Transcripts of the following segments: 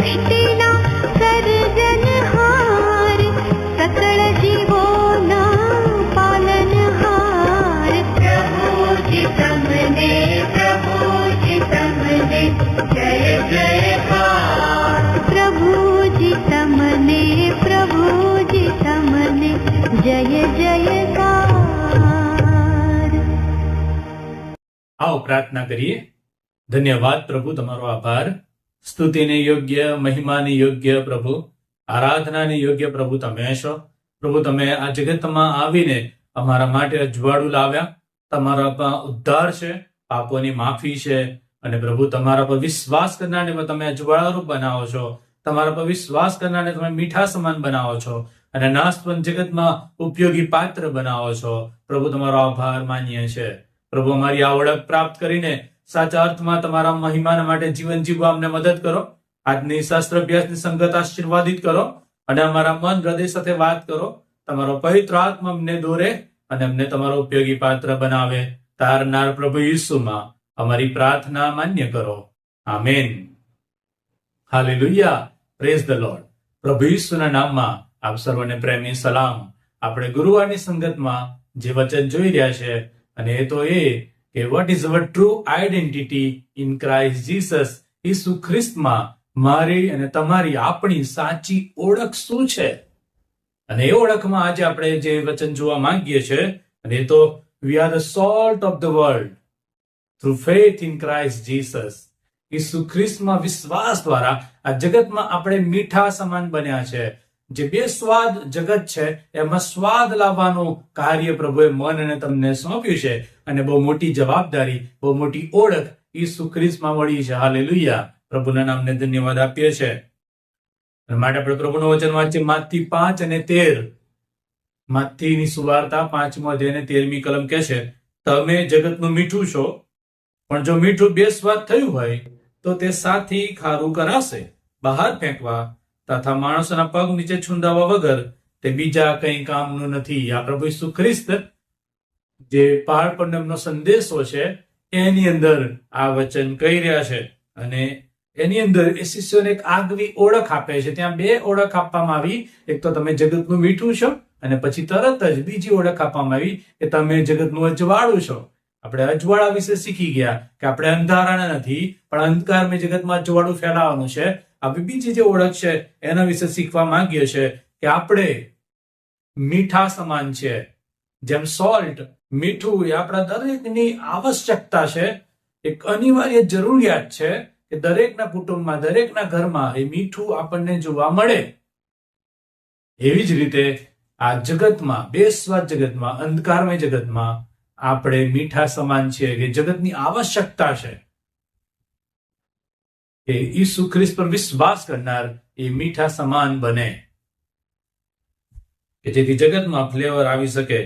સૃષ્ટિના સર્જનહાર, સકળ જીવોના પાલનહાર. પ્રભુજી તમને જય જયકાર. પ્રભુજી તમને જય જયકાર. આવો પ્રાર્થના કરીએ. ધન્યવાદ પ્રભુ, તમારો આભાર. સ્તુતિને યોગ્ય, મહિમાને યોગ્ય પ્રભુ, આરાધનાને યોગ્ય પ્રભુ તમે છો. પ્રભુ, તમે આ જગતમાં આવીને અમારા માટે અજવાળું લાવ્યા. તમારા પર ઉદ્ધાર છે, પાપોની માફી છે, અને પ્રભુ તમારા પર વિશ્વાસ કરનારને તમે અજવાળારૂપ બનાવો છો. તમારા પર વિશ્વાસ કરનારને તમે મીઠા સમાન બનાવો છો અને નાશવંત જગતમાં ઉપયોગી પાત્ર બનાવો છો. પ્રભુ, તમારો આભાર માનીએ છે. પ્રભુ, અમારી આ ઓળખ પ્રાપ્ત કરીને સાચા અર્થમાં તમારા મહિમાના માટે જીવન જીવવા અમને મદદ કરો. આજની શાસ્ત્ર અભ્યાસની સંગત આશીર્વાદિત કરો અને અમારા મન હૃદય સાથે વાત કરો. તમારો પવિત્ર આત્મા અમને દોરે અને અમને તમારો ઉપયોગી પાત્ર બનાવે. તારનાર પ્રભુ ઈસુમાં અમારી પ્રાર્થના માન્ય કરો. Amen. Hallelujah. Praise the lord. પ્રભુ ઈસુના નામમાં આપ સર્વને પ્રેમી સલામ. આપણે ગુરુવારની સંગતમાં જે વચન જોઈ રહ્યા છે અને એ તો એ કે what is our true identity in Christ Jesus. ઈસુ ખ્રિસ્તમાં મારી અને તમારી આપણી સાચી ઓળખ શું છે? અને એ ઓળખમાં આજે આપણે જે વચન જોવા માંગીએ છીએ અને એ તો we are the salt of the world through faith in Christ Jesus. ઈસુ ખ્રિસ્તમાં વિશ્વાસ દ્વારા આ જગતમાં આપણે મીઠા સમાન બન્યા છે. જે બે સ્વાદ જગત છે એમાં સ્વાદ લાવવાનું કાર્ય પ્રભુએ મન અને તમને સોંપ્યું છે અને બહુ મોટી જવાબદારી, બહુ મોટી ઓળખ ઈસુ ખ્રિસ્તમાં મળી છે. હાલેલુયા. પ્રભુના નામને ધન્યવાદ આપીએ છીએ. માટે આપણે પ્રભુનું વચન વાંચીએ માથી 5 અને 13. માથીની સુવાર્તા 5મો અધ્યાય અને 13મી કલમ કહે છે, તમે જગતનું મીઠું છો, પણ જો મીઠું બે સ્વાદ થયું હોય તો તે સાથી ખારું કરાશે, બહાર ફેંકવા તથા માણસોના પગ નીચે છુંદાવા વગર તે બીજા કંઈ કામનું નથી. આ પ્રભુ ઈસુ ખ્રિસ્ત જે પહાડ પર એમનો સંદેશો છે એની અંદર આ વચન કહી રહ્યા છે અને એની અંદર એ શિષ્યોને એક આગવી ઓળખ આપે છે. ત્યાં બે ઓળખ આપવામાં આવી. એક તો તમે જગતનું મીઠું છો અને પછી તરત જ બીજી ઓળખ આપવામાં આવી કે તમે જગતનું અજવાળું છો. આપણે અજવાળા વિશે શીખી ગયા કે આપણે અંધારાના નથી પણ અંધકારમય જગતમાં અજવાળું ફેલાવાનું છે. આવી બીજી જે ઓળખ છે એના વિશે શીખવા માંગીએ છીએ કે આપણે મીઠા સમાન છે. જેમ સોલ્ટ, મીઠું એ આપણા દરેકની આવશ્યકતા છે, એક અનિવાર્ય જરૂરિયાત છે કે દરેકના કુટુંબમાં, દરેકના ઘરમાં એ મીઠું આપણને જોવા મળે. એવી જ રીતે આ જગતમાં, બેસ્વાદ જગતમાં, અંધકારમય જગતમાં આપણે મીઠા સમાન છીએ કે જગતની આવશ્યકતા છે કે ઈસુ ખ્રિસ્ત પર વિશ્વાસ કરનાર એ મીઠા સમાન બને કે જેથી જગતમાં ફ્લેવર આવી શકે.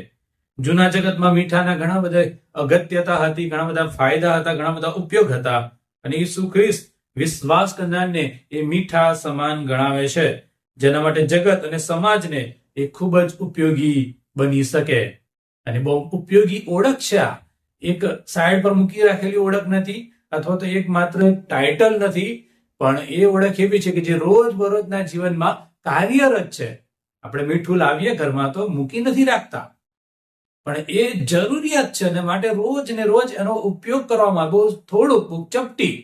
જૂના જગતમાં મીઠાના ઘણા બધા અગત્યતા હતી, ઘણા બધા ફાયદા હતા, ઘણા બધા ઉપયોગ હતા અને ઈસુ ખ્રિસ્ત વિશ્વાસ કરનારને એ મીઠા સમાન ગણાવે છે, જેના માટે જગત અને સમાજને એ ખૂબ જ ઉપયોગી બની શકે. અને બહુ ઉપયોગી ઓળખ છે. આ એક સાઈડ પર મૂકી રાખેલી ઓળખ નથી અથવા તો એક માત્ર ટાઇટલ નથી, પણ એ ઓળખ એવી છે કે જે રોજ બરોજના જીવનમાં કાર્યરત છે. આપણે મીઠું લાવીએ ઘરમાં તો મૂકી નથી રાખતા, પણ એ જરૂરિયાત છે અને માટે રોજ ને રોજ એનો ઉપયોગ કરવામાં, બહુ થોડુંક ચપટી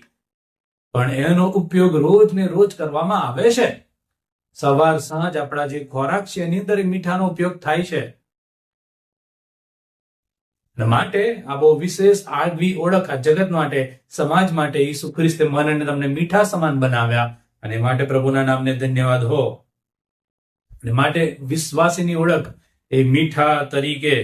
પણ એનો ઉપયોગ રોજ ને રોજ કરવામાં આવે છે. સવાર સાંજ આપણા જે ખોરાક છે એની અંદર મીઠાનો ઉપયોગ થાય છે. માટે આ બહુ વિશેષ આગવી ઓળખ આ જગત માટે, સમાજ માટે ઈસુ ખ્રિસ્તે મન અને તમને મીઠા સમાન બનાવ્યા અને માટે પ્રભુના નામને ધન્યવાદ હો. અને માટે વિશ્વાસીની ઓળખ એ મીઠા તરીકે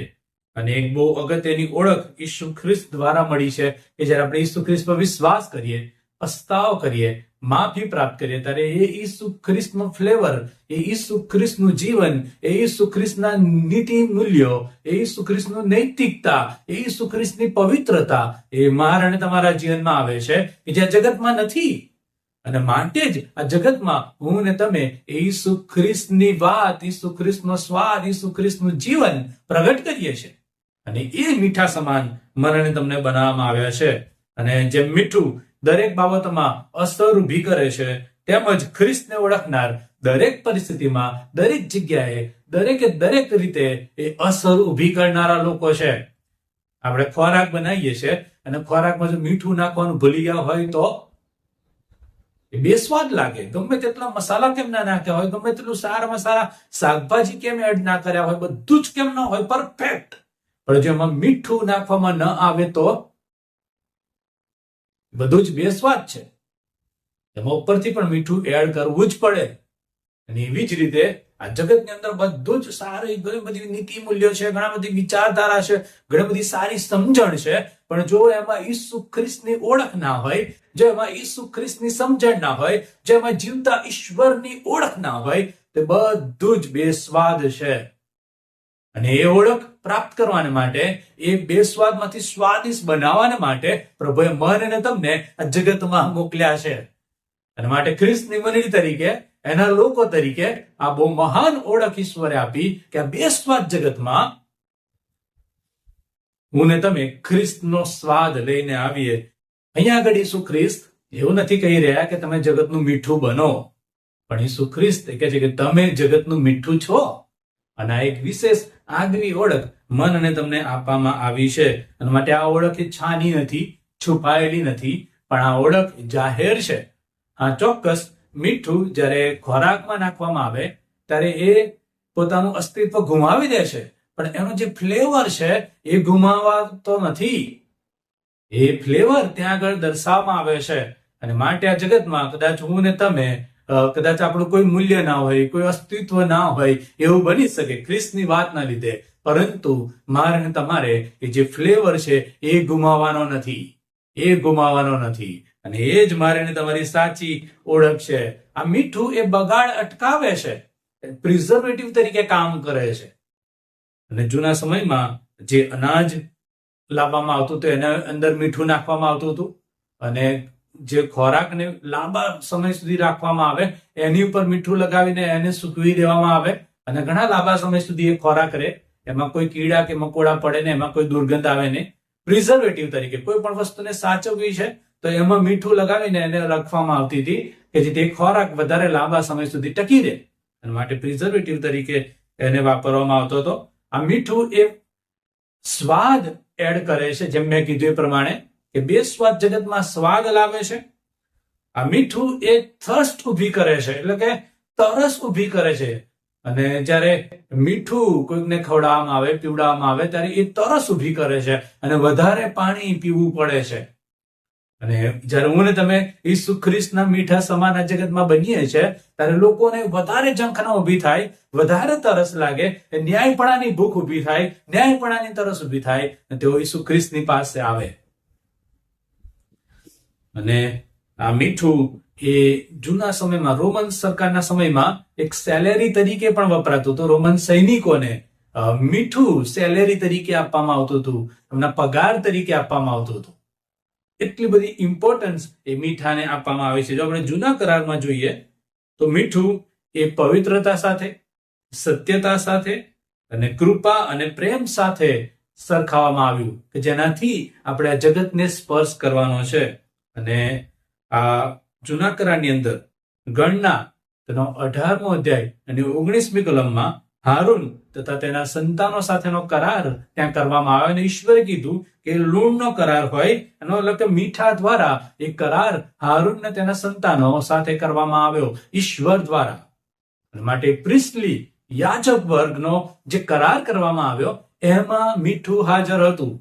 અને એક બહુ અગત્યની ઓળખ ઈસુ ખ્રિસ્ત દ્વારા મળી છે કે જ્યારે આપણે ઈસુ ખ્રિસ્ત પર વિશ્વાસ કરીએ, પસ્તાવ કરીએ, માફી પ્રાપ્ત કરીએ ત્યારે એ ઈસુ ખ્રિસ્તનું ફ્લેવર, એ ઈસુ ખ્રિસ્તનું જીવન, એ ઈસુ ખ્રિસ્તના નીતિ મૂલ્યો, એ ઈસુ ખ્રિસ્તનું નૈતિકતા, એ ઈસુ ખ્રિસ્તની પવિત્રતા એ મારા અને તમારા જીવનમાં આવે છે કે જે જગતમાં નથી. અને માટે જ આ જગતમાં હું ને તમે ઈસુ ખ્રિસ્તની વાત, ઈસુ ખ્રિસ્તનો સ્વાદ, ઈસુ ખ્રિસ્તનું જીવન પ્રગટ કરીએ છીએ અને એ મીઠા સમાન મને તમને બનાવવામાં આવ્યા છે. અને જેમ મીઠું દરેક બાબતમાં અસર ઊભી કરે છે તેમજ ખ્રિસ્તને ઓળખનાર દરેક પરિસ્થિતિમાં, દરેક જગ્યાએ, દરેક રીતે એ અસર ઊભી કરનારા લોકો છે. આપણે ખોરાક બનાવીએ છીએ અને ખોરાકમાં જો મીઠું નાખવાનું ભૂલી ગયા હોય તો એ બેસ્વાદ લાગે. ગમે તેટલા મસાલા કેમ ના નાખ્યા હોય, ગમે તેટલું સારામાં સારા શાકભાજી કેમ એડ ના કર્યા હોય, બધું જ કેમ ના હોય પરફેક્ટ, પણ જો એમાં મીઠું નાખવામાં ન આવે તો બધું જ બેસ્વાદ છે. એમાં ઉપરથી પણ મીઠું એડ કરવું જ પડે. અને એવી જ રીતે આ જગતની અંદર બધું જ સારી, ઘણી બધી નીતિ મૂલ્યો છે, ઘણા બધી વિચારધારા છે, ઘણી બધી સારી સમજણ છે, પણ જો એમાં ઈસુ ખ્રિસ્તની ઓળખ ના હોય, જો એમાં ઈસુ ખ્રિસ્તની સમજણ ના હોય, જો એમાં જીવતા ઈશ્વરની ઓળખ ના હોય, તે બધું જ બેસ્વાદ છે. અને એ ઓળખ પ્રાપ્ત કરવાને માટે, એ બેસ્વાદમાંથી સ્વાદિષ્ટ બનાવવાને માટે પ્રભુએ મને અને તમને આ જગતમાં મોકલ્યા છે. અને માટે ખ્રિસ્તની મંડળી તરીકે, એના લોકો તરીકે આ બહુ મહાન ઓળખ ઈશ્વરે આપી કે આ બેસ્વાદ જગતમાં હું ને તમે ખ્રિસ્તનો સ્વાદ લઈને આવીએ. અહીંયા આગળ ઈસુ ખ્રિસ્ત એવું નથી કહી રહ્યા કે તમે જગતનું મીઠું બનો, પણ ઈસુ ખ્રિસ્ત કહે છે કે તમે જગતનું મીઠું છો. અને આ એક વિશેષ આગવી ઓળખ મન અને તમને આપવામાં આવી છે. અને માટે આ ઓળખ એ છાની નથી, છુપાયેલી નથી, પણ આ ઓળખ જાહેર છે. હા, ચોક્કસ મીઠું જ્યારે ખોરાકમાં નાખવામાં આવે ત્યારે એ પોતાનું અસ્તિત્વ ગુમાવી દે છે, પણ એનો જે ફ્લેવર છે એ ગુમાવાતો નથી. એ ફ્લેવર ત્યાં આગળ દર્શાવવામાં આવે છે. અને માટે આ જગતમાં કદાચ હું ને તમે, કદાચ આપણું કોઈ મૂલ્ય ના હોય, કોઈ અસ્તિત્વ ના હોય, એવું બની શકે ખ્રિસ્તની વાતના લીધે, પરંતુ મારે ને તમારે એ જે ફ્લેવર છે એ ગુમાવવાનો નથી, એ ગુમાવવાનો નથી. અને એ જ મારે ને તમારી સાચી ઓળખ છે. આ મીઠું એ બગાડ અટકાવે છે, પ્રિઝર્વેટિવ તરીકે કામ કરે છે. અને જૂના સમયમાં જે અનાજ લાવવામાં આવતું હતું એના અંદર મીઠું નાખવામાં આવતું હતું, અને જે ખોરાકને લાંબા સમય સુધી રાખવામાં આવે એની ઉપર મીઠું લગાવીને એને સૂકવી દેવામાં આવે, અને ઘણા લાંબા સમય સુધી એ ખોરાક રહે, એમાં કોઈ કીડા કે મકોડા પડે ને, એમાં કોઈ દુર્ગંધ આવે ને. પ્રિઝર્વેટિવ તરીકે કોઈ પણ વસ્તુને સાચવવી છે તો એમાં મીઠું લગાવીને એને રાખવામાં આવતી હતી કે જેથી ખોરાક વધારે લાંબા સમય સુધી ટકી રહે. અને માટે પ્રિઝર્વેટિવ તરીકે એને વાપરવામાં આવતો હતો. આ મીઠું એ સ્વાદ એડ કરે છે, જેમ મેં કીધું એ પ્રમાણે કે બે સ્વાદ જગતમાં સ્વાદ લાવે છે. આ મીઠું એ થર્સ્ટ ઊભી કરે છે, એટલે કે તરસ ઊભી કરે છે. અને જ્યારે મીઠું કોઈકને ખવડાવવામાં આવે, પીવડાવવામાં આવે, ત્યારે એ તરસ ઊભી કરે છે અને વધારે પાણી પીવું પડે છે. અને જ્યારે હું ને તમે ઈસુ ખ્રિસ્તના મીઠા સમાન આ જગતમાં બનીએ છીએ, ત્યારે લોકોને વધારે ઝંખના ઊભી થાય, વધારે તરસ લાગે, ન્યાયપણાની ભૂખ ઊભી થાય, ન્યાયપણાની તરસ ઊભી થાય, અને તેઓ ઈસુ ખ્રિસ્તની પાસે આવે. અને આ મીઠું એ જૂના સમયમાં, રોમન સરકારના સમયમાં એક સેલેરી તરીકે પણ વપરાતું હતું. રોમન સૈનિકોને મીઠું સેલેરી તરીકે આપવામાં આવતું હતું, એમના પગાર તરીકે આપવામાં આવતું હતું. એટલી બધી ઇમ્પોર્ટન્સ એ મીઠાને આપવામાં આવે છે. જો આપણે જૂના કરારમાં જોઈએ તો મીઠું એ પવિત્રતા સાથે, સત્યતા સાથે અને કૃપા અને પ્રેમ સાથે સરખાવવામાં આવ્યું, કે જેનાથી આપણે આ જગતને સ્પર્શ કરવાનો છે. અને આ જૂના કરારની અંદર ગણના તેનો 18મો અધ્યાય અને 19મી કલમમાં હારૂન તથા તેના સંતાનો સાથેનો કરાર ત્યાં કરવામાં આવે. અને ઈશ્વરે કીધું કે લૂણનો કરાર હોય, એનો મતલબ કે મીઠા દ્વારા એ કરાર હારૂન ને તેના સંતાનો સાથે કરવામાં આવ્યો ઈશ્વર દ્વારા. માટે પ્રિસ્ટલી યાજક વર્ગનો જે કરાર કરવામાં આવ્યો એમાં મીઠું હાજર હતું.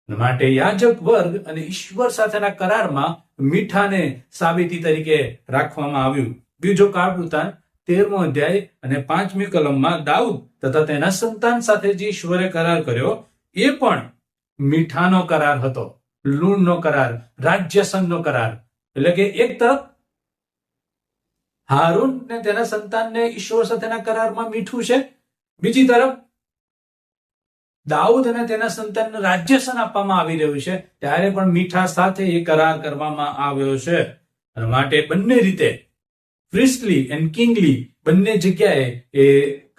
માટે યાજક વર્ગ અને ઈશ્વર સાથેના કરારમાં મીઠાને સાબિતી તરીકે રાખવામાં આવ્યું. બીજો કાળ વૃત્તાંત 13મો અધ્યાય અને 5મી કલમમાં દાઉદ તથા તેના સંતાન સાથે જે ઈશ્વરે કરાર કર્યો એ પણ મીઠાનો કરાર હતો, લૂણનો કરાર, રાજ્યસનનો કરાર. એટલે કે એક તરફ હારૂન ને તેના સંતાનને ઈશ્વર સાથેના કરારમાં મીઠું છે, બીજી તરફ દાઉદ અને તેના સંતાનને રાજ્યસન આપવામાં આવી રહ્યું છે, ત્યારે પણ મીઠા સાથે એ કરાર કરવામાં આવ્યો છે. અને માટે બંને રીતે પ્રિસ્ટલી એન્ડ કિંગલી બંને જગ્યાએ એ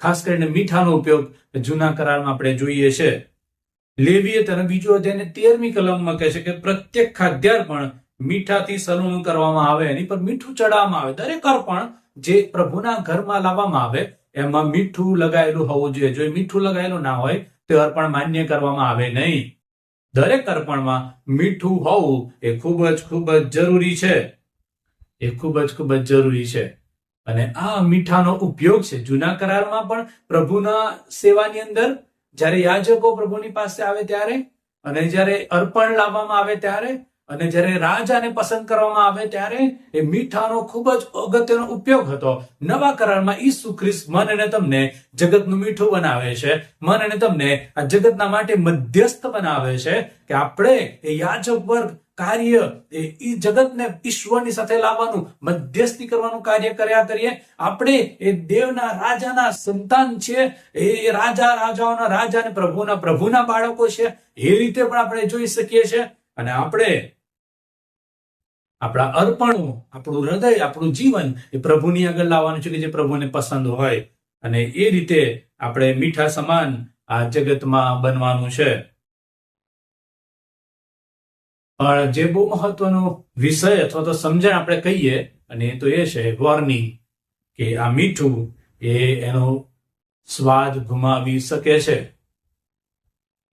ખાસ કરીને મીઠાનો ઉપયોગ જૂના કરારમાં આપણે જોઈએ છે. લેવીય તેનો બીજો અધ્યાય 13મી કલમમાં કહે છે કે પ્રત્યેક ખાદ્યાર્પણ મીઠાથી સલૂણું કરવામાં આવે, એની પર મીઠું ચડાવવામાં આવે. દરેક અર્પણ જે પ્રભુના ઘરમાં લાવવામાં આવે એમાં મીઠું લગાયેલું હોવું જોઈએ. જો મીઠું લગાયેલું ના હોય તો અર્પણ માન્ય કરવામાં આવે નહીં. દરેક અર્પણમાં મીઠું હોવું એ ખૂબ જ જરૂરી છે. એ ખૂબ જ જરૂરી છે. અને આ મીઠાનો ઉપયોગ છે જૂના કરારમાં પણ પ્રભુના સેવાની અંદર જ્યારે યાજકો પ્રભુની પાસે આવે ત્યારે, અને જ્યારે અર્પણ લાવવામાં આવે ત્યારે, અને જ્યારે રાજાને પસંદ કરવામાં આવે ત્યારે એ મીઠાનો ખૂબ જ અગત્યનો ઉપયોગ હતો. નવા કરારમાં ઈસુ ખ્રિસ્ત મને અને તમને જગતનું મીઠું બનાવે છે. મને અને તમને આ જગતના માટે મધ્યસ્થ બનાવે છે કે આપણે એ યાજક વર્ગ કાર્ય એ જગતને ઈશ્વરની સાથે લાવવાનું, મધ્યસ્થી કરવાનું કાર્ય કર્યા કરીએ. આપણે એ દેવના રાજાના સંતાન છે, એ રાજાઓના રાજા અને પ્રભુના બાળકો છે. એ રીતે પણ આપણે જોઈ શકીએ છીએ. અને આપણે આપણા અર્પણો, આપણું હૃદય, આપણું જીવન એ પ્રભુની આગળ લાવવાનું છે કે જે પ્રભુને પસંદ હોય. અને એ રીતે આપણે મીઠા સમાન આ જગતમાં બનવાનું છે. પણ જે બહુ મહત્વનો વિષય અથવા તો સમજણ આપણે કહીએ, અને એ તો એ છે વોર્નિંગ, કે આ મીઠું એનો સ્વાદ ગુમાવી શકે છે.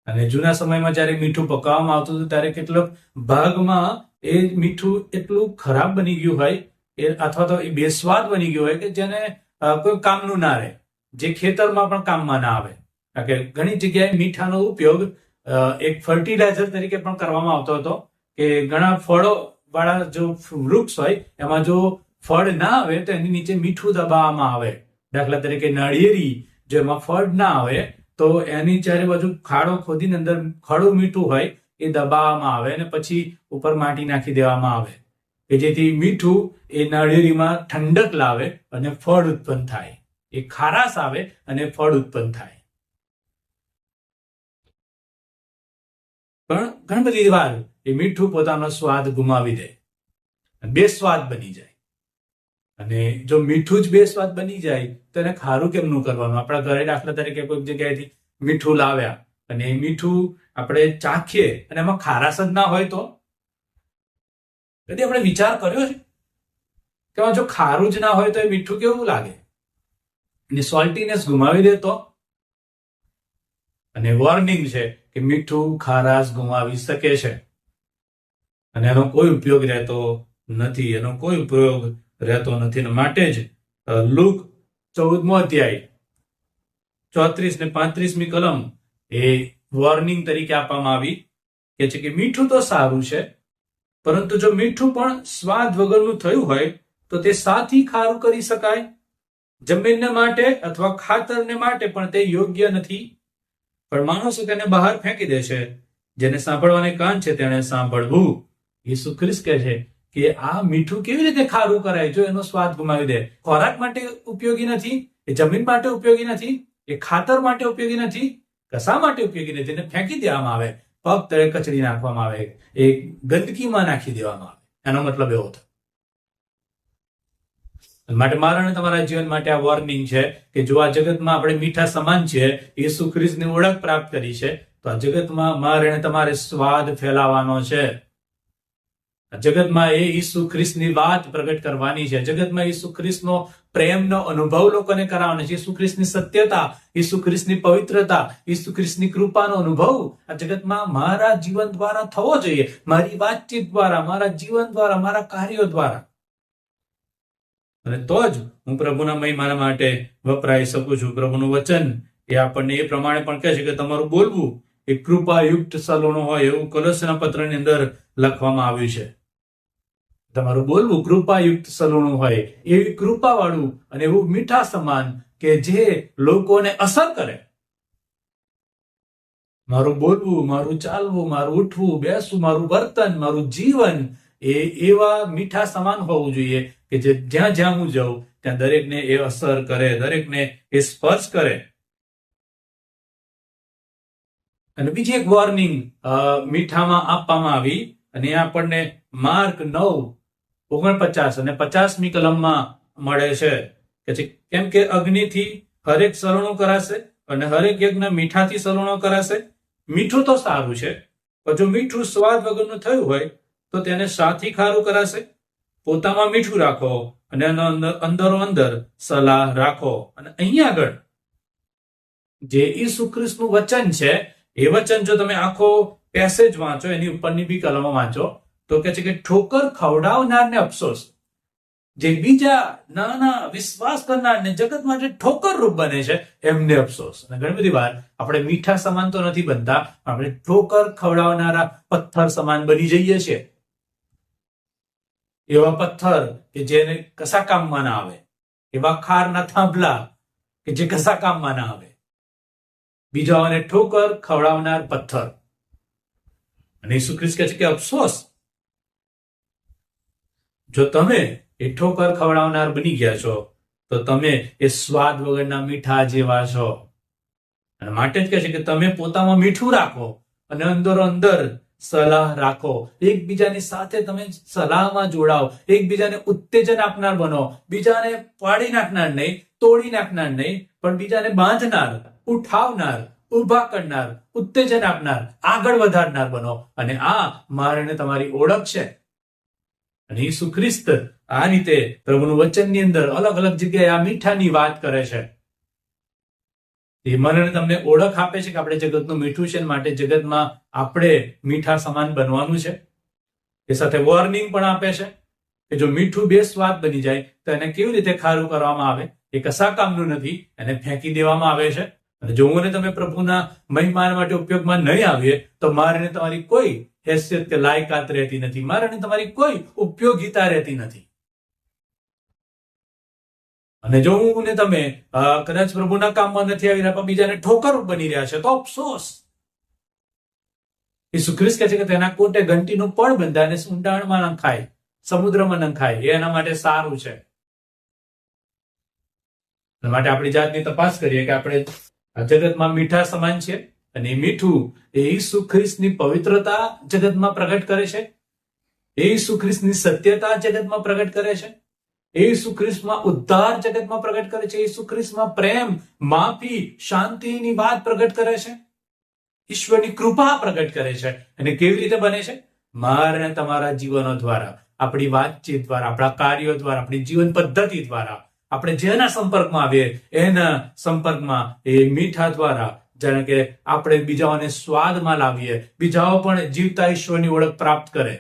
અને જૂના સમયમાં જયારે મીઠું પકાવવામાં આવતું હતું ત્યારે કેટલોક ભાગમાં એ મીઠું એટલું ખરાબ બની ગયું હોય અથવા તો એ બેસ્વાદ બની ગયું હોય કે જેને કોઈ કામનું ના રહે, જે ખેતરમાં પણ કામમાં ના આવે. કારણ કે ઘણી જગ્યાએ મીઠાનો ઉપયોગ એક ફર્ટિલાઇઝર તરીકે પણ કરવામાં આવતો હતો કે ઘણા ફળો વાળા જો વૃક્ષ હોય એમાં જો ફળ ના આવે તો એની નીચે મીઠું દબાવવામાં આવે. દાખલા તરીકે નાળિયેરી, જો એમાં ફળ ના આવે તો એની ચારે બાજુ ખાડો ખોદીને અંદર ખડું મીઠું હોય એ દબાવવામાં આવે અને પછી ઉપર માટી નાખી દેવામાં આવે કે જેથી મીઠું એ નાળિયેરીમાં ઠંડક લાવે અને ફળ ઉત્પન્ન થાય. એ ખારાશ આવે અને ફળ ઉત્પન્ન થાય. પણ ઘણી બધી વાર એ મીઠું પોતાનો સ્વાદ ગુમાવી દે, બેસ્વાદ બની જાય. અને જો મીઠું જ બેસ્વાદ બની જાય તો એને ખારું કેમનું કરવાનું? આપણા ઘરે દાખલા તરીકે કોઈક જગ્યાએથી મીઠું લાવ્યા અને એ મીઠું આપણે ચાખીએ અને એમાં ખારાશ જ ના હોય તો કદી આપણે વિચાર કર્યો છે કે જો ખારું જ ના હોય તો એ મીઠું કેવું લાગે? એની સોલ્ટીનેસ ગુમાવી દે તો? અને વોર્નિંગ છે કે મીઠું ખારાશ ગુમાવી શકે છે અને એનો કોઈ ઉપયોગ રહેતો નથી. એનો કોઈ ઉપયોગ રહેતો નથી. માટે જ લુક 14મો અધ્યાય 34 ને 35મી કલમ એ વોર્નિંગ તરીકે આપવામાં આવી કે છે કે મીઠું તો સારું છે, પરંતુ જો મીઠું પણ સ્વાદ વગરનું થયું હોય તો તે સાથી ખારું કરી શકાય. જમીનને માટે અથવા ખાતરને માટે પણ તે યોગ્ય નથી, પણ માણસો તેને બહાર ફેંકી દે છે. જેને સાંભળવાને કાન છે તેણે સાંભળવું. ઈસુ ખ્રિસ્ત કહે છે કે આ મીઠું કેવી રીતે ખારું કરાય જો એનો સ્વાદ ગુમાવી દે? ખોરાક માટે ઉપયોગી નથી, એ જમીન માટે ઉપયોગી નથી, એ ખાતર માટે ઉપયોગી નથી, કશા માટે ઉપયોગી નથી. એને ફેંકી દેવામાં આવે, પગ તળે કચડી નાખવામાં આવે, એ ગંદકીમાં નાખી દેવામાં આવે. એનો મતલબ એવો થાય. માટે મારા અને તમારા જીવન માટે આ વોર્નિંગ છે કે જો આ જગતમાં આપણે મીઠા સમાન છીએ, ઈસુ ખ્રિસ્તની ઓળખ પ્રાપ્ત કરી છે, તો આ જગતમાં મારે અને તમારે સ્વાદ ફેલાવાનો છે. જગતમાં એ ઈસુ ખ્રિસ્તની વાત પ્રગટ કરવાની છે. જગતમાં ઈસુ ખ્રિસ્તનો પ્રેમનો અનુભવ લોકોને કરાવવાનો છે. ઈસુ ખ્રિસ્તની સત્યતા, ઈસુ ખ્રિસ્તની પવિત્રતા, ઈસુ ખ્રિસ્તની કૃપાનો અનુભવ આ જગતમાં મારા જીવન દ્વારા થવો જોઈએ. મારી વાતચીત દ્વારા, મારા જીવન દ્વારા, મારા કાર્યો દ્વારા. અને તો જ હું પ્રભુના મહિમા માટે વપરાઈ શકું છું. પ્રભુનું વચન એ આપણને એ પ્રમાણે પણ કહે છે કે તમારું બોલવું એ કૃપાયુક્ત સલોણો હોય એવું કોલોસના પત્રની અંદર લખવામાં આવ્યું છે. તમારું બોલવું કૃપાયુક્ત સલોણું હોય, એવી કૃપાવાળું અને એવું મીઠા સમાન કે જે લોકોને અસર કરે. મારું બોલવું, મારું ચાલવું, મારું ઉઠવું, બેસવું, મારું વર્તન, મારું જીવન એ એવા મીઠા સમાન હોવું જોઈએ કે જે જ્યાં જ્યાં હું જાઉં ત્યાં દરેકને એ અસર કરે, દરેકને એ સ્પર્શ કરે. અને બીજી એક વોર્નિંગ મીઠામાં આપવામાં આવી અને આપણને માર્ક 9:49 અને 50મી કલમમાં મળે છે કે કેમ કે અગ્નિથી હરેક સલણું કરાશે અને હરેક યજ્ઞ મીઠાથી સલણો કરાશે. મીઠું તો સારું છે, પણ જો મીઠું સ્વાદ વગરનું થયું હોય તો તેને શાથી ખારું કરાશે? પોતામાં મીઠું રાખો અને અંદરો અંદર સલાહ રાખો. અને અહીંયા આગળ જે ઈસુ ખ્રિસ્તનું વચન છે, એ વચન જો તમે આખો પેસેજ વાંચો, એની ઉપરની બી કલમો વાંચો, તો કે છે કે ઠોકર ખવડાવનારને અફસોસ, જે બીજા નાના વિશ્વાસ કરનારને જગતમાં જે ઠોકર રૂપ બને છે એમને અફસોસ. અને ઘણી બધી વાર આપણે મીઠા સમાન તો નથી બનતા, આપણે ઠોકર ખવડાવનારા પથ્થર સમાન બની જઈએ છીએ. એવા પથ્થર કે જેને કશા કામમાં ના આવે, એવા ખારના થાંભલા કે જે કશા કામમાં ના આવે, બીજાઓને ઠોકર ખવડાવનાર પથ્થર. અને ઈસુ ખ્રિસ્ત કહે છે કે અફસોસ, જો તમે એ ઠોકર ખવડાવનાર બની ગયા છો તો તમે એ સ્વાદ વગરના મીઠા જેવા છો. અને માટે જ કહે છે કે તમે પોતામાં મીઠું રાખો અને અંદરો અંદર સલાહ રાખો. એકબીજાની સાથે તમે સલાહમાં જોડાઓ, એકબીજાને ઉત્તેજન આપનાર બનો. બીજાને પાડી નાખનાર નહીં, તોડી નાખનાર નહીં, પણ બીજાને બાંધનાર, ઉઠાવનાર, ઉભા કરનાર, ઉત્તેજન આપનાર, આગળ વધારનાર બનો. અને આ મારે તમારી ઓળખ છે. અને ઈસુ ખ્રિસ્ત આ રીતે પ્રભુનું વચનની અંદર અલગ અલગ જગ્યાએ આ મીઠાની વાત કરે છે. એ મને તમને ઓળખ આપે છે કે આપણે જગતનું મીઠું છે, માટે જગતમાં આપણે મીઠા સમાન બનવાનું છે. એ સાથે વોર્નિંગ પણ આપે છે કે જો મીઠું બેસ્વાદ બની જાય તો એને કેવી રીતે ખારું કરવામાં આવે, એ કશા કામનું નથી, એને ફેંકી દેવામાં આવે છે. અને જો હું તમે પ્રભુના મહિમા માટે ઉપયોગમાં નહીં આવીએ તો મારે તમારી કોઈ હેસિયત કે લાયકાત રહેતી નથી, મારે તમારી કોઈ ઉપયોગિતા રહેતી નથી. અને જો હું ને તમે કદાચ પ્રભુના કામમાં નથી આવી રહ્યા પણ બીજાને ઠોકર બની રહ્યા છે તો અફસોસ. ઈસુ ખ્રિસ્ત કહે છે કે તેના કોટે ઘંટીનું પડ બંધાય અને ઊંડાણમાં નંખાય, સમુદ્રમાં નંખાય, એ એના માટે સારું છે. માટે આપણી જાતની તપાસ કરીએ કે આપણે આ જગતમાં મીઠા સમાન છે, અને એ મીઠું એ ઈસુ ખ્રિસ્તની પવિત્રતા જગતમાં પ્રગટ કરે છે, એ ઈસુ ખ્રિસ્તની સત્યતા જગતમાં પ્રગટ કરે છે, ઈસુ ખ્રિસ્તમાં ઉદ્ધાર જગતમાં પ્રગટ કરે છે, ઈસુ ખ્રિસ્તમાં પ્રેમ, માફી, શાંતિની વાત પ્રગટ કરે છે, ઈશ્વરની કૃપા પ્રગટ કરે છે. અને કેવી રીતે બને છે? મારા અને તમારા જીવનો દ્વારા, આપણી વાતચીત દ્વારા, આપણા કાર્યો દ્વારા, આપણી જીવન પદ્ધતિ દ્વારા, આપણે જેના સંપર્કમાં આવીએ એના સંપર્કમાં એ મીઠા દ્વારા, જાણે કે આપણે બીજાઓને સ્વાદમાં લાવીએ, બીજાઓ પણ જીવતા ઈશ્વરની ઓળખ પ્રાપ્ત કરે.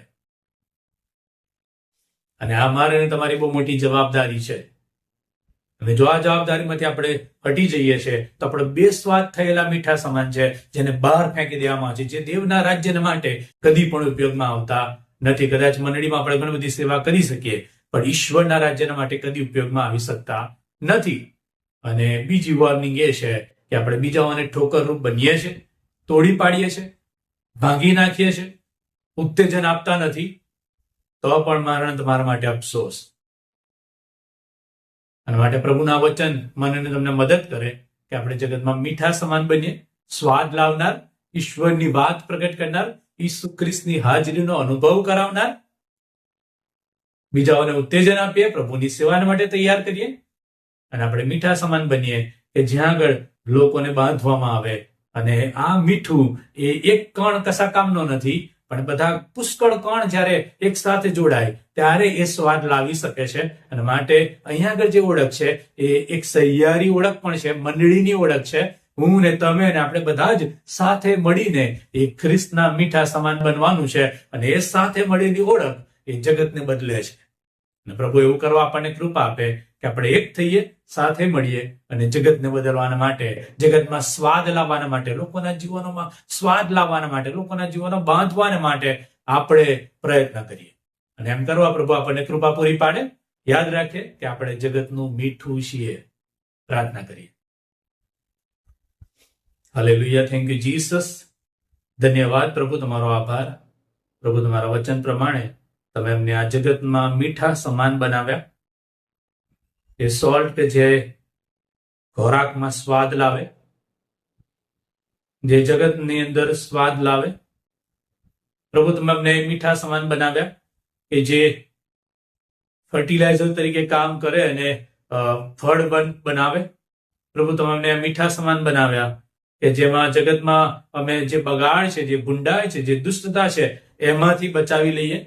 અને આ મારે તમારી બહુ મોટી જવાબદારી છે. અને જો આ જવાબદારીમાંથી આપણે હટી જઈએ છીએ તો આપણે બેસ્વાદ થયેલા મીઠા સમાન છે, જેને બહાર ફેંકી દેવામાં આવે છે, જે દેવના રાજ્ય માટે કદી પણ ઉપયોગમાં આવતા નથી. કદાચ મંડળીમાં આપણે ઘણી બધી સેવા કરી શકીએ પણ ઈશ્વરના રાજ્યના માટે કદી ઉપયોગમાં આવી શકતા નથી. અને બીજી વોર્નિંગ એ છે કે આપણે બીજાઓને ઠોકરરૂપ બનીએ છીએ, તોડી પાડીએ છીએ, ભાંગી નાખીએ છીએ, ઉત્તેજન આપતા નથી, તો પણ મારા તમારા માટે અફસોસ. અને માટે પ્રભુના વચન મને તમને મદદ કરે કે આપણે જગતમાં મીઠા સમાન બનીએ, સ્વાદ લાવનાર, ઈશ્વરની વાત પ્રગટ કરનાર, ઈસુ ખ્રિસ્તની હાજરીનો અનુભવ કરાવનાર, બીજાઓને ઉત્તેજન આપીએ, પ્રભુની સેવા માટે તૈયાર કરીએ. અને આપણે મીઠા સમાન બનીએ કે જ્યાં આગળ લોકોને બાંધવામાં આવે. અને આ મીઠું એ એક કણ કશા કામનો નથી, પણ બધા પુષ્કળ કણ જ્યારે એક સાથે જોડાય ત્યારે એ સ્વાદ લાવી શકે છે. અને માટે અહીંયા આગળ જે ઓળખ છે એ એક સહિયારી ઓળખ પણ છે, મંડળીની ઓળખ છે. હું ને તમે ને આપણે બધા જ સાથે મળીને એ ખ્રિસ્તના મીઠા સમાન બનવાનું છે. અને એ સાથે મળેલી ઓળખ એ જગતને બદલે છે. અને પ્રભુ એવું કરવા આપણને કૃપા આપે કે આપણે એક થઈએ, સાથે મળીએ અને જગતને બદલવાના માટે, જગતમાં સ્વાદ લાવવાના માટે, લોકોના જીવનોમાં સ્વાદ લાવવાના માટે, લોકોના જીવનો બાંધવાના માટે આપણે પ્રયત્ન કરીએ. અને એમ કરવા પ્રભુ આપણને કૃપા પૂરી પાડે. યાદ રાખીએ કે આપણે જગતનું મીઠું છીએ. પ્રાર્થના કરીએ. હાલેલુયા. Thank you Jesus. ધન્યવાદ પ્રભુ, તમારો આભાર પ્રભુ. તમારા વચન પ્રમાણે તમે એમને આ જગતમાં મીઠા સમાન બનાવ્યા. એ સોલ્ટ કે જે ખોરાકમાં સ્વાદ લાવે, જે જગતની અંદર સ્વાદ લાવે, પ્રભુ તમે અમને મીઠા સમાન બનાવ્યા કે જે ફર્ટિલાઇઝર તરીકે કામ કરે અને ફળ બનાવે. પ્રભુ તમે અમને મીઠા સમાન બનાવ્યા કે જેમાં જગતમાં અમે જે બગાડ છે, જે ભૂંડાઈ છે, જે દુષ્ટતા છે એમાંથી બચાવી લઈએ.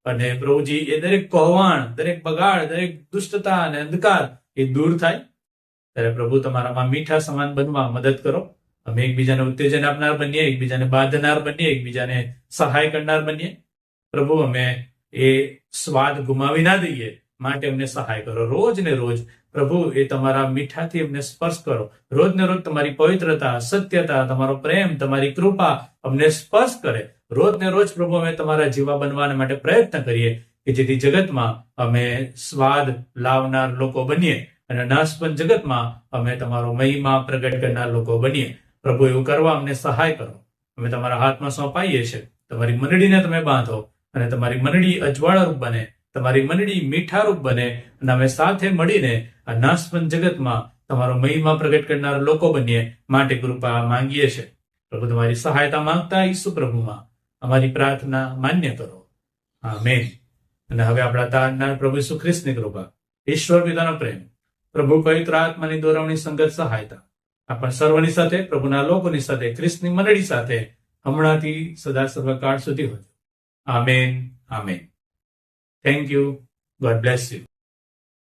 અને પ્રભુજી એ દરેક કહોવાણ, દરેક બગાડ, દરેક દુષ્ટતા અને અંધકાર એ દૂર થાય. ત્યારે પ્રભુ તમારામાં મીઠા સમાન બનવા મદદ કરો. અમે એકબીજાને ઉત્તેજન આપનાર બનીએ, એકબીજાને બાંધનાર બનીએ, એકબીજાને સહાય કરનાર બનીએ. પ્રભુ અમે એ સ્વાદ ગુમાવી ના દઈએ માટે અમને સહાય કરો. રોજ ને રોજ પ્રભુ એ તમારા મીઠાથી અમને સ્પર્શ કરો. રોજ ને રોજ તમારી પવિત્રતા, સત્યતા, તમારો પ્રેમ, તમારી કૃપા અમને સ્પર્શ કરે. રોજ ને રોજ પ્રભુ અમે તમારા જેવા બનવાને માટે પ્રયત્ન કરીએ કે જેથી જગતમાં અમે સ્વાદ લાવનાર લોકો બનીએ અને નાશવંત જગતમાં અમે તમારો મહિમા પ્રગટ કરનાર લોકો બનીએ. પ્રભુ એવું કરવા અમને સહાય કરો. અમે તમારા હાથમાં સોંપાઈએ છીએ. તમારી મંડળીને તમે બાંધો અને તમારી મંડળી અજવાળારૂપ બને, તમારી મંડળી મીઠારૂપ બને અને અમે સાથે મળીને આ નાશવંત જગતમાં તમારો મહિમા પ્રગટ કરનાર લોકો બનીએ માટે કૃપા માંગીએ છીએ. પ્રભુ તમારી સહાયતા માંગતા ઈસુ પ્રભુમાં અમારી પ્રાર્થના માન્ય કરો. આમેન. અને હવે આપણા તારનાર પ્રભુ ઈસુ ખ્રિસ્તની કૃપા, ઈશ્વર પિતાનો પ્રેમ, પ્રભુ પવિત્ર આત્માની દોરવણી સંગત સહાયતા આપણ સર્વની સાથે, પ્રભુના લોકોની સાથે, ખ્રિસ્તની મંડળી સાથે હમણાંથી સદા સર્વકાળ સુધી હોય. Amen. Amen. Thank you. God bless you.